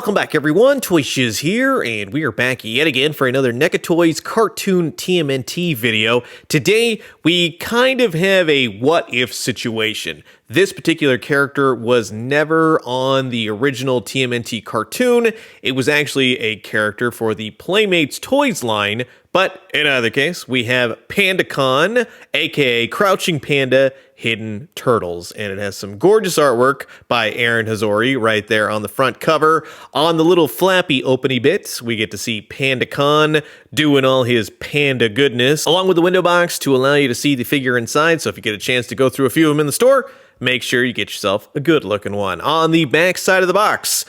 Welcome back, everyone. Toy Shiz here, and we are back yet again for another NECA Toys cartoon TMNT video. Today, we kind of have a what-if situation. This particular character was never on the original TMNT cartoon. It was actually a character for the Playmates Toys line, but in either case, we have Panda Khan, aka Crouching Panda, Hidden Turtles, and it has some gorgeous artwork by Aaron Hazori right there on the front cover. On the little flappy openy bits, we get to see Panda Khan doing all his panda goodness, along with the window box to allow you to see the figure inside. So if you get a chance to go through a few of them in the store, make sure you get yourself a good looking one. On the back side of the box,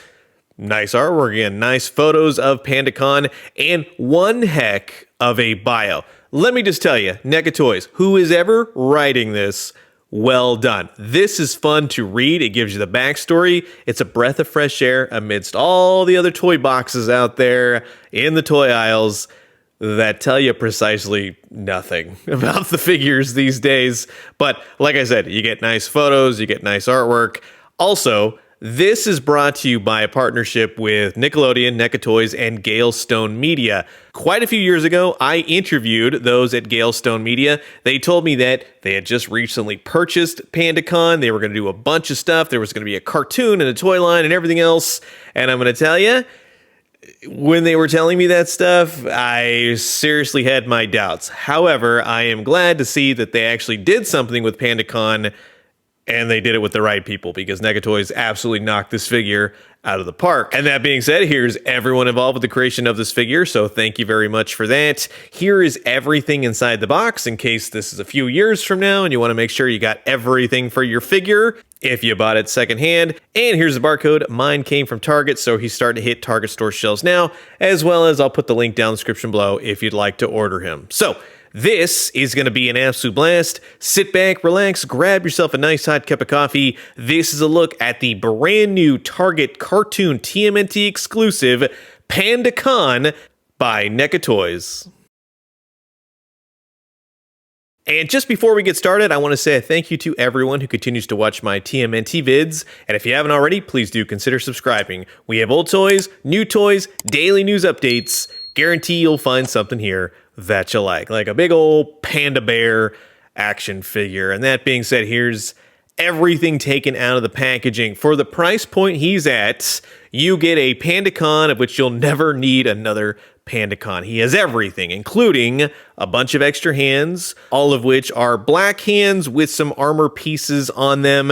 nice artwork again, nice photos of Panda Khan, and one heck of a bio. Let me just tell you, NECA Toys, who is ever writing this, well done. This is fun to read. It gives you the backstory. It's a breath of fresh air amidst all the other toy boxes out there in the toy aisles that tell you precisely nothing about the figures these days. But like I said, you get nice photos, you get nice artwork. Also, this is brought to you by a partnership with Nickelodeon, NECA Toys, and Galestone Media. Quite a few years ago, I interviewed those at Galestone Media. They told me that they had just recently purchased Panda Khan. They were going to do a bunch of stuff. There was going to be a cartoon and a toy line and everything else. And I'm going to tell you, when they were telling me that stuff, I seriously had my doubts. However, I am glad to see that they actually did something with Panda Khan, and they did it with the right people, because NECA Toys absolutely knocked this figure out of the park. And that being said, here's everyone involved with the creation of this figure, so thank you very much for that. Here is everything inside the box in case this is a few years from now and you want to make sure you got everything for your figure if you bought it secondhand. And here's the barcode. Mine came from Target, so he's starting to hit Target store shelves now, as well as I'll put the link down in the description below if you'd like to order him. So this is going to be an absolute blast. Sit back, relax, grab yourself a nice hot cup of coffee. This is a look at the brand new Target cartoon TMNT exclusive Panda Khan by NECA Toys. And just before we get started, I want to say a thank you to everyone who continues to watch my TMNT vids. And if you haven't already, please do consider subscribing. We have old toys, new toys, daily news updates. Guarantee you'll find something here that you like a big old panda bear action figure. And that being said, here's everything taken out of the packaging. For the price point he's at, you get a Panda Khan, of which you'll never need another Panda Khan. He has everything, including a bunch of extra hands, all of which are black hands with some armor pieces on them.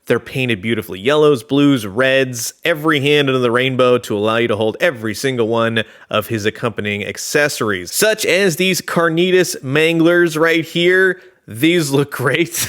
They're painted beautifully. Yellows, blues, reds, every hand under the rainbow to allow you to hold every single one of his accompanying accessories, such as these carnitas manglers right here. These look great.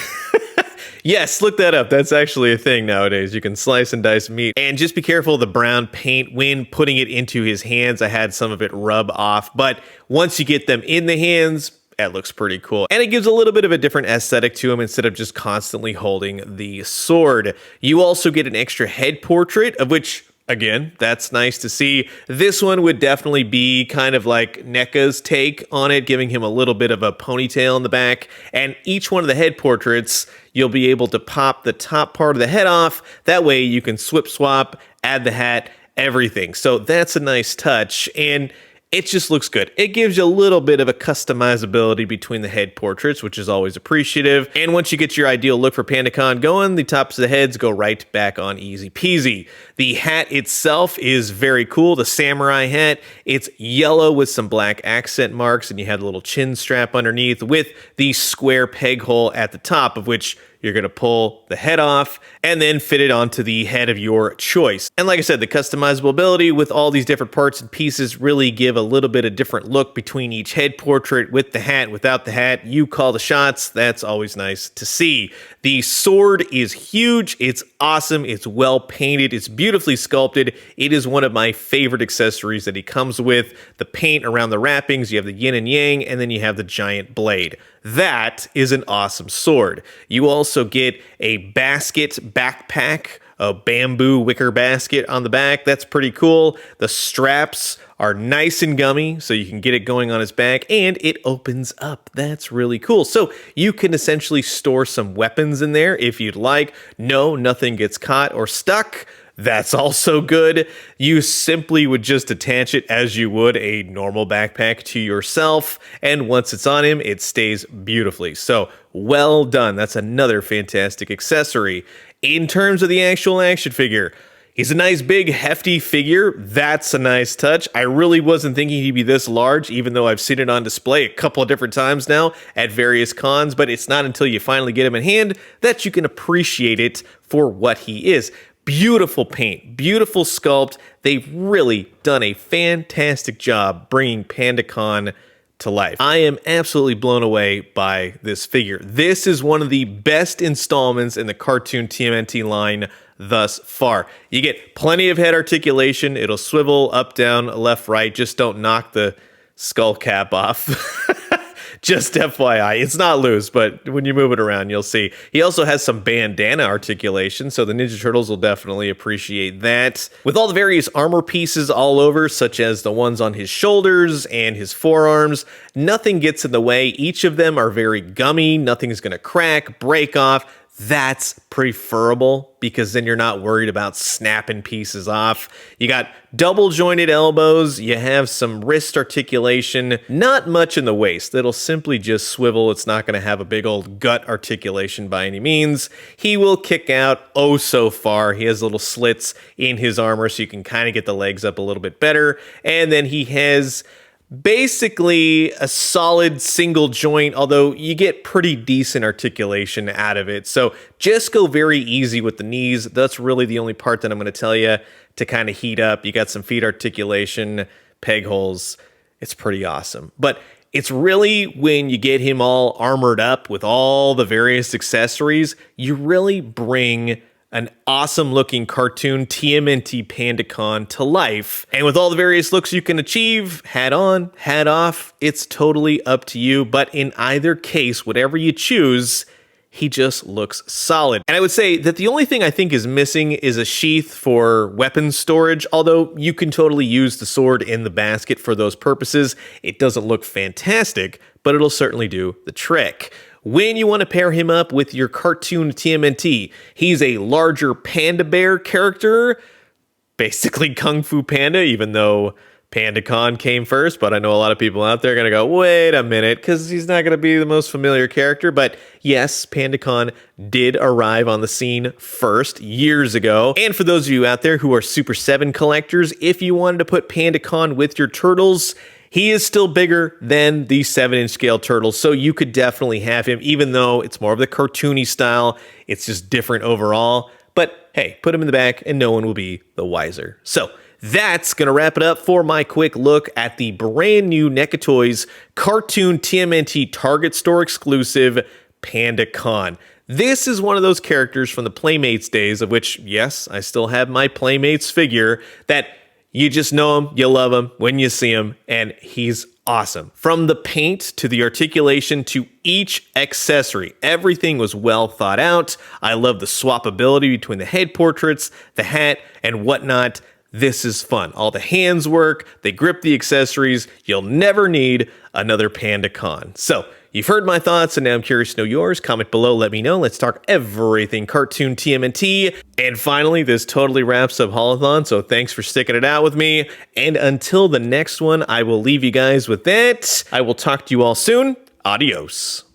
Yes, look that up. That's actually a thing nowadays. You can slice and dice meat. And just be careful of the brown paint when putting it into his hands. I had some of it rub off, but once you get them in the hands, that looks pretty cool. And it gives a little bit of a different aesthetic to him instead of just constantly holding the sword. You also get an extra head portrait, of which, again, that's nice to see. This one would definitely be kind of like NECA's take on it, giving him a little bit of a ponytail in the back. And each one of the head portraits, you'll be able to pop the top part of the head off. That way you can swap, add the hat, everything. So that's a nice touch. And it just looks good. It gives you a little bit of a customizability between the head portraits, which is always appreciative. And once you get your ideal look for Panda Khan going, the tops of the heads go right back on easy peasy. The hat itself is very cool. The samurai hat, it's yellow with some black accent marks, and you have the little chin strap underneath with the square peg hole at the top, of which you're going to pull the head off and then fit it onto the head of your choice. And like I said, the customizable ability with all these different parts and pieces really give a little bit of different look between each head portrait, with the hat, without the hat. You call the shots. That's always nice to see. The sword is huge. It's awesome. It's well painted. It's beautifully sculpted. It is one of my favorite accessories that he comes with. The paint around the wrappings, you have the yin and yang, and then you have the giant blade. That is an awesome sword. You also get a basket backpack, a bamboo wicker basket on the back. That's pretty cool. The straps are nice and gummy, so you can get it going on his back, and it opens up. That's really cool. So you can essentially store some weapons in there if you'd like. No, nothing gets caught or stuck. That's also good. You simply would just attach it as you would a normal backpack to yourself, and once it's on him, it stays beautifully. So, well done. That's another fantastic accessory. In terms of the actual action figure, he's a nice, big, hefty figure. That's a nice touch. I really wasn't thinking he'd be this large, even though I've seen it on display a couple of different times now at various cons, but it's not until you finally get him in hand that you can appreciate it for what he is. Beautiful paint, beautiful sculpt. They've really done a fantastic job bringing Panda Khan to life. I am absolutely blown away by this figure. This is one of the best installments in the cartoon TMNT line thus far. You get plenty of head articulation. It'll swivel up, down, left, right. Just don't knock the skull cap off. Just FYI, it's not loose, but when you move it around, you'll see. He also has some bandana articulation, so the Ninja Turtles will definitely appreciate that. With all the various armor pieces all over, such as the ones on his shoulders and his forearms, nothing gets in the way. Each of them are very gummy. Nothing's going to crack, break off. That's preferable because then you're not worried about snapping pieces off. You got double jointed elbows. You have some wrist articulation, not much in the waist. That'll simply just swivel. It's not going to have a big old gut articulation by any means. He will kick out oh so far. He has little slits in his armor so you can kind of get the legs up a little bit better. And then he has basically a solid single joint, although you get pretty decent articulation out of it. So just go very easy with the knees. That's really the only part that I'm going to tell you to kind of heat up. You got some feet articulation, peg holes. It's pretty awesome. But it's really when you get him all armored up with all the various accessories, you really bring an awesome looking cartoon TMNT Panda Khan to life. And with all the various looks you can achieve, hat on, hat off, it's totally up to you. But in either case, whatever you choose, he just looks solid. And I would say that the only thing I think is missing is a sheath for weapons storage, although you can totally use the sword in the basket for those purposes. It doesn't look fantastic, but it'll certainly do the trick. When you want to pair him up with your cartoon TMNT, he's a larger panda bear character, basically Kung Fu Panda, even though Panda Khan came first, but I know a lot of people out there are going to go, wait a minute, because he's not going to be the most familiar character. But yes, Panda Khan did arrive on the scene first years ago. And for those of you out there who are Super 7 collectors, if you wanted to put Panda Khan with your turtles, he is still bigger than the 7-inch scale turtles, so you could definitely have him, even though it's more of the cartoony style. It's just different overall. But hey, put him in the back and no one will be the wiser. So that's going to wrap it up for my quick look at the brand new NECA Toys cartoon TMNT Target Store exclusive Panda Khan. This is one of those characters from the Playmates days, of which, yes, I still have my Playmates figure, that you just know him, you love him when you see him, and he's awesome. From the paint to the articulation to each accessory, everything was well thought out. I love the swappability between the head portraits, the hat, and whatnot. This is fun. All the hands work, they grip the accessories. You'll never need another Panda Khan. So, you've heard my thoughts, and now I'm curious to know yours. Comment below, let me know. Let's talk everything cartoon TMNT. And finally, this totally wraps up Haulathon, so thanks for sticking it out with me. And until the next one, I will leave you guys with that. I will talk to you all soon. Adios.